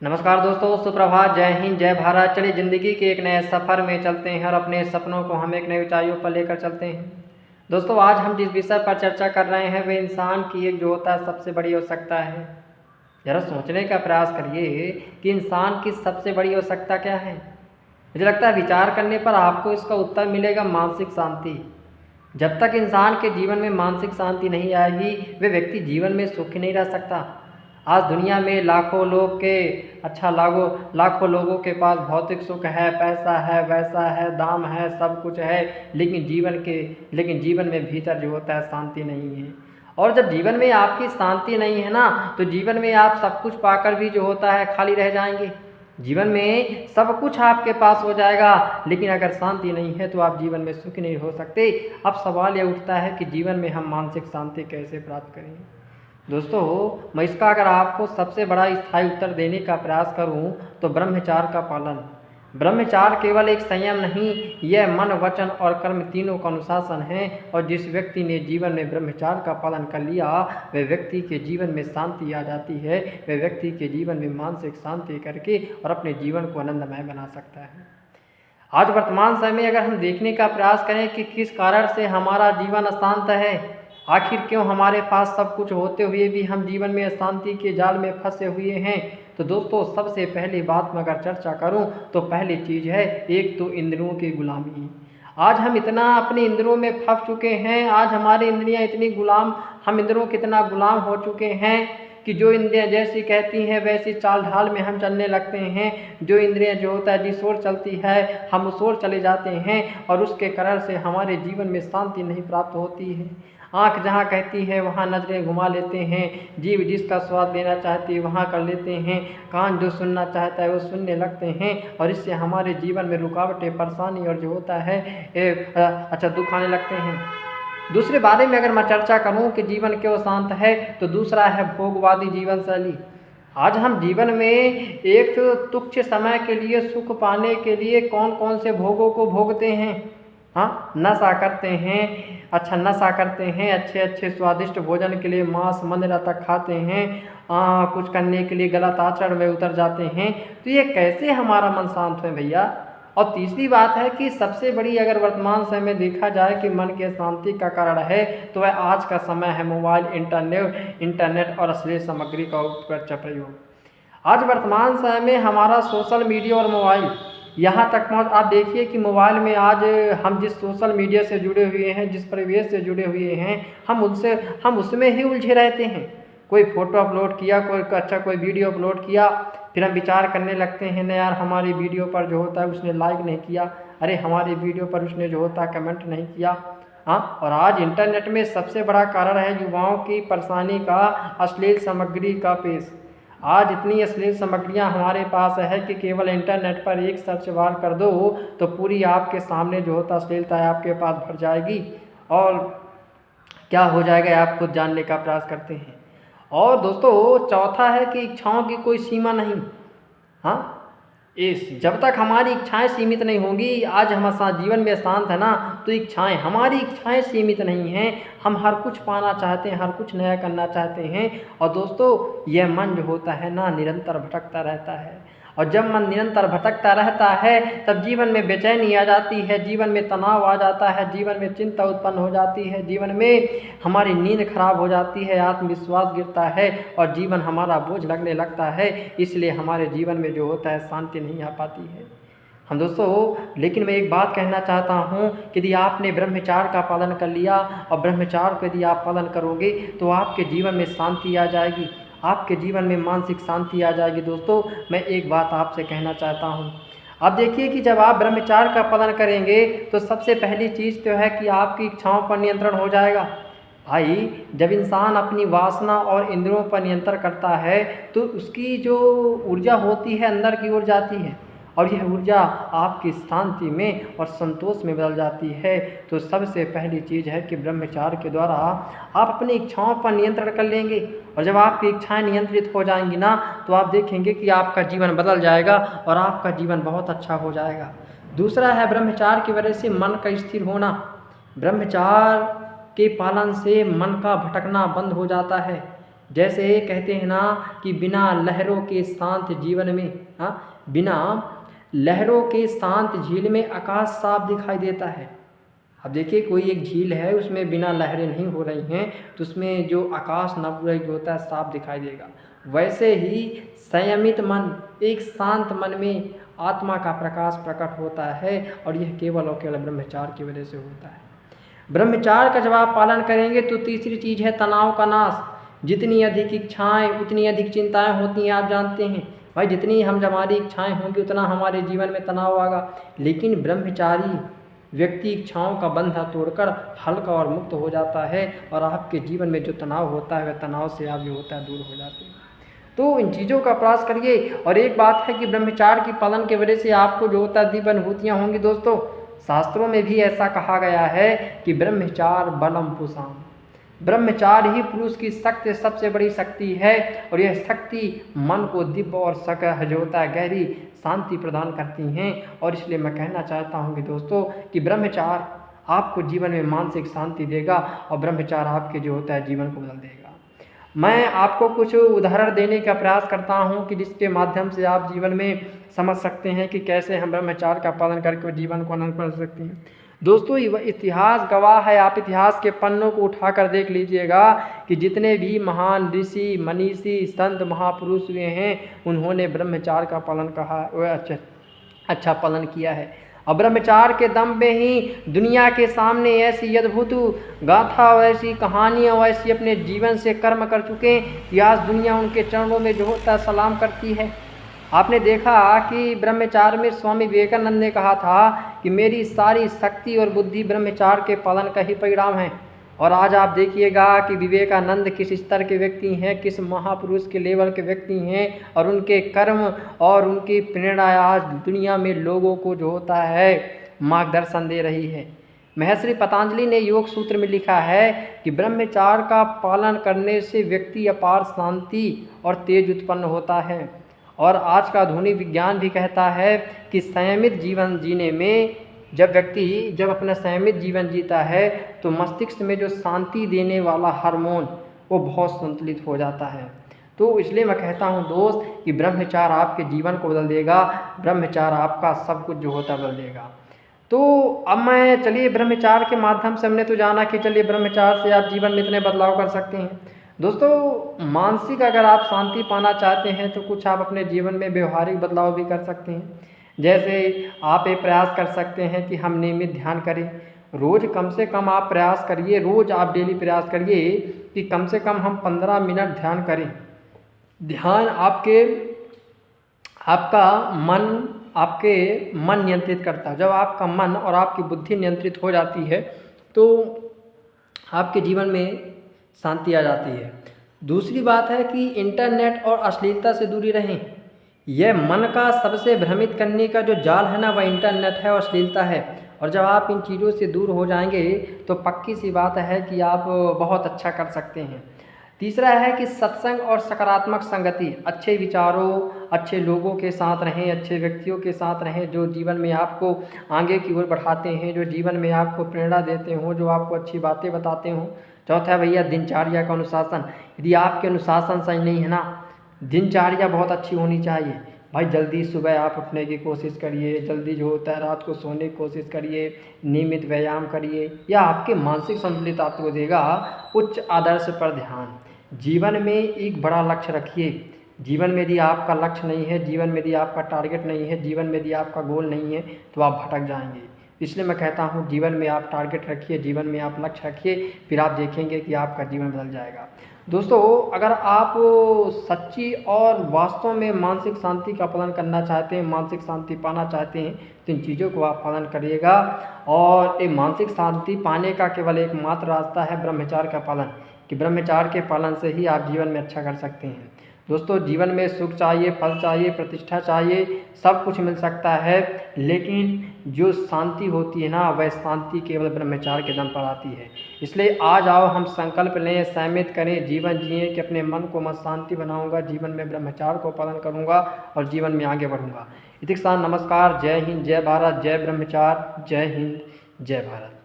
नमस्कार दोस्तों, सुप्रभात, जय हिंद, जय भारत। चलिए ज़िंदगी के एक नए सफ़र में चलते हैं और अपने सपनों को हम एक नई ऊंचाइयों पर लेकर चलते हैं। दोस्तों, आज हम जिस विषय पर चर्चा कर रहे हैं वह इंसान की एक जो होता है सबसे बड़ी आवश्यकता है। ज़रा सोचने का प्रयास करिए कि इंसान की सबसे बड़ी आवश्यकता क्या है। मुझे लगता है विचार करने पर आपको इसका उत्तर मिलेगा, मानसिक शांति। जब तक इंसान के जीवन में मानसिक शांति नहीं आएगी, वे व्यक्ति जीवन में सुखी नहीं रह सकता। आज दुनिया में लाखों लोगों के पास भौतिक सुख है, पैसा है, वैसा है, दाम है, सब कुछ है, लेकिन जीवन में भीतर जो होता है शांति नहीं है। और जब जीवन में आपकी शांति नहीं है ना, तो जीवन में आप सब कुछ पाकर भी जो होता है खाली रह जाएंगे। जीवन में सब कुछ आपके पास हो जाएगा, लेकिन अगर शांति नहीं है तो आप जीवन में सुखी नहीं हो सकते। अब सवाल यह उठता है कि जीवन में हम मानसिक शांति कैसे प्राप्त करें। दोस्तों, मैं इसका अगर आपको सबसे बड़ा स्थायी उत्तर देने का प्रयास करूं तो ब्रह्मचार्य का पालन। ब्रह्मचार्य केवल एक संयम नहीं, यह मन, वचन और कर्म तीनों का अनुशासन है। और जिस व्यक्ति ने जीवन में ब्रह्मचार्य का पालन कर लिया, वह व्यक्ति के जीवन में शांति आ जाती है। वह व्यक्ति के जीवन में मानसिक शांति करके और अपने जीवन को आनंदमय बना सकता है। आज वर्तमान समय में अगर हम देखने का प्रयास करें कि किस कारण से हमारा जीवन अशांत है, आखिर क्यों हमारे पास सब कुछ होते हुए भी हम जीवन में अशांति के जाल में फंसे हुए हैं, तो दोस्तों सबसे पहली बात में अगर चर्चा करूं तो पहली चीज़ है, एक तो इंद्रियों की गुलामी। आज हम इतना अपने इंद्रियों में फंस चुके हैं, आज हमारी इंद्रियां इतनी गुलाम, हम इंद्रियों के इतना गुलाम हो चुके हैं कि जो इंद्रियां जैसी कहती हैं वैसी चाल ढाल में हम चलने लगते हैं। जो इंद्रियां जो होता है जिस ओर चलती है हम उस ओर चले जाते हैं, और उसके कारण से हमारे जीवन में शांति नहीं प्राप्त होती है। आँख जहाँ कहती है वहाँ नजरें घुमा लेते हैं, जीभ जिसका स्वाद लेना चाहती है वहाँ कर लेते हैं, कान जो सुनना चाहता है वो सुनने लगते हैं, और इससे हमारे जीवन में रुकावटें, परेशानी और जो होता है दुख आने लगते हैं। दूसरे बारे में अगर मैं चर्चा करूं कि जीवन क्यों शांत है, तो दूसरा है भोगवादी जीवन शैली। आज हम जीवन में एक तुच्छ समय के लिए सुख पाने के लिए कौन कौन से भोगों को भोगते हैं। हाँ, नशा करते हैं, अच्छे अच्छे स्वादिष्ट भोजन के लिए मांस मंदिर तक खाते हैं, कुछ करने के लिए गलत आचरण में उतर जाते हैं। तो ये कैसे हमारा मन शांत है भैया। और तीसरी बात है कि सबसे बड़ी अगर वर्तमान समय में देखा जाए कि मन के शांति का कारण है, तो वह आज का समय है मोबाइल, इंटरनेट और अश्लील सामग्री का प्रयोग। आज वर्तमान समय में हमारा सोशल मीडिया और मोबाइल यहाँ तक पहुँच, आप देखिए कि मोबाइल में आज हम जिस सोशल मीडिया से जुड़े हुए हैं, जिस परिवेश से जुड़े हुए हैं, हम उसमें ही उलझे रहते हैं। कोई फ़ोटो अपलोड किया, कोई वीडियो अपलोड किया, फिर हम विचार करने लगते हैं न यार हमारी वीडियो पर जो होता है उसने लाइक नहीं किया, अरे हमारी वीडियो पर उसने जो होता है कमेंट नहीं किया। हाँ, और आज इंटरनेट में सबसे बड़ा कारण है युवाओं की परेशानी का अश्लील सामग्री का पेश। आज इतनी अश्लील सामग्रियाँ हमारे पास है कि केवल इंटरनेट पर एक सर्च बार कर दो तो पूरी आपके सामने जो होता अश्लीलता है आपके पास भर जाएगी, और क्या हो जाएगा आप खुद जानने का प्रयास करते हैं। और दोस्तों चौथा है कि इच्छाओं की कोई सीमा नहीं। हाँ, जब तक हमारी इच्छाएं सीमित नहीं होंगी, आज हमारा जीवन में शांत है ना, तो हमारी इच्छाएं सीमित नहीं हैं। हम हर कुछ पाना चाहते हैं, हर कुछ नया करना चाहते हैं। और दोस्तों यह मन जो होता है ना निरंतर भटकता रहता है, और जब मन निरंतर भटकता रहता है तब जीवन में बेचैनी आ जाती है, जीवन में तनाव आ जाता है, जीवन में चिंता उत्पन्न हो जाती है, जीवन में हमारी नींद खराब हो जाती है, आत्मविश्वास गिरता है और जीवन हमारा बोझ लगने लगता है। इसलिए हमारे जीवन में जो होता है शांति नहीं आ पाती है। हम दोस्तों, लेकिन मैं एक बात कहना चाहता हूँ कि यदि आपने ब्रह्मचार्य का पालन कर लिया, और ब्रह्मचार्य को यदि आप पालन करोगे तो आपके जीवन में शांति आ जाएगी, आपके जीवन में मानसिक शांति आ जाएगी। दोस्तों, मैं एक बात आपसे कहना चाहता हूँ। अब देखिए कि जब आप ब्रह्मचार्य का पालन करेंगे तो सबसे पहली चीज़ तो है कि आपकी इच्छाओं पर नियंत्रण हो जाएगा। भाई, जब इंसान अपनी वासना और इंद्रियों पर नियंत्रण करता है तो उसकी जो ऊर्जा होती है अंदर की ओर जाती है, और यह ऊर्जा आपकी शांति में और संतोष में बदल जाती है। तो सबसे पहली चीज़ है कि ब्रह्मचार्य के द्वारा आप अपनी इच्छाओं पर नियंत्रण कर लेंगे, और जब आपकी इच्छाएं नियंत्रित हो जाएंगी ना, तो आप देखेंगे कि आपका जीवन बदल जाएगा और आपका जीवन बहुत अच्छा हो जाएगा। दूसरा है ब्रह्मचार्य की वजह से मन का स्थिर होना। ब्रह्मचार्य के पालन से मन का भटकना बंद हो जाता है। जैसे कहते हैं ना कि बिना लहरों के शांत जीवन में, हाँ, बिना लहरों के शांत झील में आकाश साफ दिखाई देता है। अब देखिए कोई एक झील है, उसमें बिना लहरें नहीं हो रही हैं, तो उसमें जो आकाश नवग्रह होता है साफ दिखाई देगा। वैसे ही संयमित मन, एक शांत मन में आत्मा का प्रकाश प्रकट होता है, और यह केवल और केवल ब्रह्मचार्य की वजह से होता है। ब्रह्मचार्य का जब आप पालन करेंगे तो तीसरी चीज़ है तनाव का नाश। जितनी अधिक इच्छाएं उतनी अधिक चिंताएं होती हैं, आप जानते हैं भाई, जितनी हमारी इच्छाएं होंगी उतना हमारे जीवन में तनाव आएगा। लेकिन ब्रह्मचारी व्यक्ति इच्छाओं का बंधा तोड़कर हल्का और मुक्त हो जाता है, और आपके जीवन में जो तनाव होता है वह तनाव से आप जो होता है दूर हो जाते हैं। तो इन चीज़ों का प्रयास करिए। और एक बात है कि ब्रह्मचार्य की पालन की वजह से आपको जो होता है दिव्य अनुभूतियाँ होंगी। दोस्तों, शास्त्रों में भी ऐसा कहा गया है कि ब्रह्मचार्य बलम पुषाम, ब्रह्मचार्य ही पुरुष की शक्ति सबसे बड़ी शक्ति है, और यह शक्ति मन को दिव्य और जो होता है गहरी शांति प्रदान करती हैं। और इसलिए मैं कहना चाहता हूँ कि दोस्तों कि ब्रह्मचार्य आपको जीवन में मानसिक शांति देगा, और ब्रह्मचार्य आपके जो होता है जीवन को बदल देगा। मैं आपको कुछ उदाहरण देने का प्रयास करता हूँ कि जिसके माध्यम से आप जीवन में समझ सकते हैं कि कैसे हम ब्रह्मचार्य का पालन करके जीवन को आनंद कर सकते हैं। दोस्तों, इतिहास गवाह है, आप इतिहास के पन्नों को उठाकर देख लीजिएगा कि जितने भी महान ऋषि मनीषी संत महापुरुष हुए हैं, उन्होंने ब्रह्मचार्य का पालन कहा अच्छा पालन किया है। और ब्रह्मचार्य के दम पे ही दुनिया के सामने ऐसी अद्भुत गाथा और ऐसी कहानियाँ और ऐसी अपने जीवन से कर्म कर चुके हैं कि आज दुनिया उनके चरणों में जो होता है सलाम करती है। आपने देखा कि ब्रह्मचार्य में स्वामी विवेकानंद ने कहा था कि मेरी सारी शक्ति और बुद्धि ब्रह्मचार्य के पालन का ही परिणाम है। और आज आप देखिएगा कि विवेकानंद किस स्तर के व्यक्ति हैं, किस महापुरुष के लेवल के व्यक्ति हैं, और उनके कर्म और उनकी प्रेरणा आज दुनिया में लोगों को जो होता है मार्गदर्शन दे रही है। महर्षि पतंजलि ने योग सूत्र में लिखा है कि ब्रह्मचार्य का पालन करने से व्यक्ति अपार शांति और तेज उत्पन्न होता है। और आज का आधुनिक विज्ञान भी कहता है कि संयमित जीवन जीने में जब अपना संयमित जीवन जीता है तो मस्तिष्क में जो शांति देने वाला हार्मोन वो बहुत संतुलित हो जाता है। तो इसलिए मैं कहता हूँ दोस्त कि ब्रह्मचार्य आपके जीवन को बदल देगा, ब्रह्मचार्य आपका सब कुछ जो होता बदल देगा। तो अब मैं चलिए ब्रह्मचार्य के माध्यम से हमने तो जाना कि चलिए ब्रह्मचार्य से आप जीवन में इतने बदलाव कर सकते हैं। दोस्तों, मानसिक अगर आप शांति पाना चाहते हैं तो कुछ आप अपने जीवन में व्यवहारिक बदलाव भी कर सकते हैं। जैसे आप ये प्रयास कर सकते हैं कि हम नियमित ध्यान करें। रोज़ कम से कम आप प्रयास करिए, रोज़ आप डेली प्रयास करिए कि कम से कम हम 15 मिनट ध्यान करें। ध्यान आपके मन नियंत्रित करता है। जब आपका मन और आपकी बुद्धि नियंत्रित हो जाती है तो आपके जीवन में शांति आ जाती है। दूसरी बात है कि इंटरनेट और अश्लीलता से दूरी रहें। यह मन का सबसे भ्रमित करने का जो जाल है ना, वह इंटरनेट है और अश्लीलता है। और जब आप इन चीज़ों से दूर हो जाएंगे तो पक्की सी बात है कि आप बहुत अच्छा कर सकते हैं। तीसरा है कि सत्संग और सकारात्मक संगति, अच्छे विचारों, अच्छे लोगों के साथ रहें, अच्छे व्यक्तियों के साथ रहें जो जीवन में आपको आगे की ओर बढ़ाते हैं, जो जीवन में आपको प्रेरणा देते हों, जो आपको अच्छी बातें बताते हों। चौथा है भैया दिनचर्या का अनुशासन। यदि आपके अनुशासन सही नहीं है ना, दिनचर्या बहुत अच्छी होनी चाहिए भाई। जल्दी सुबह आप उठने की कोशिश करिए, जल्दी जो होता है रात को सोने की कोशिश करिए, नियमित व्यायाम करिए, या आपके मानसिक संतुलित आपको देगा। उच्च आदर्श पर ध्यान, जीवन में एक बड़ा लक्ष्य रखिए। जीवन में यदि आपका लक्ष्य नहीं है, जीवन में यदि आपका टारगेट नहीं है, जीवन में यदि आपका गोल नहीं है तो आप भटक जाएंगे। इसलिए मैं कहता हूँ जीवन में आप टारगेट रखिए, जीवन में आप लक्ष्य रखिए, फिर आप देखेंगे कि आपका जीवन बदल जाएगा। दोस्तों, अगर आप सच्ची और वास्तव में मानसिक शांति का पालन करना चाहते हैं, मानसिक शांति पाना चाहते हैं, तो इन चीज़ों को आप पालन करिएगा। और एक मानसिक शांति पाने का केवल एकमात्र रास्ता है ब्रह्मचार्य का पालन, कि ब्रह्मचार्य के पालन से ही आप जीवन में अच्छा कर सकते हैं। दोस्तों, जीवन में सुख चाहिए, फल चाहिए, प्रतिष्ठा चाहिए, सब कुछ मिल सकता है, लेकिन जो शांति होती है ना, वह शांति केवल ब्रह्मचार्य के दम पर आती है। इसलिए आज आओ हम संकल्प लें, संयमित करें, जीवन जिए कि अपने मन को मैं शांति बनाऊंगा, जीवन में ब्रह्मचार्य को पालन करूंगा और जीवन में आगे बढ़ूंगा। इति के साथ नमस्कार, जय हिंद, जय भारत, जय ब्रह्मचार्य, जय हिंद, जय भारत।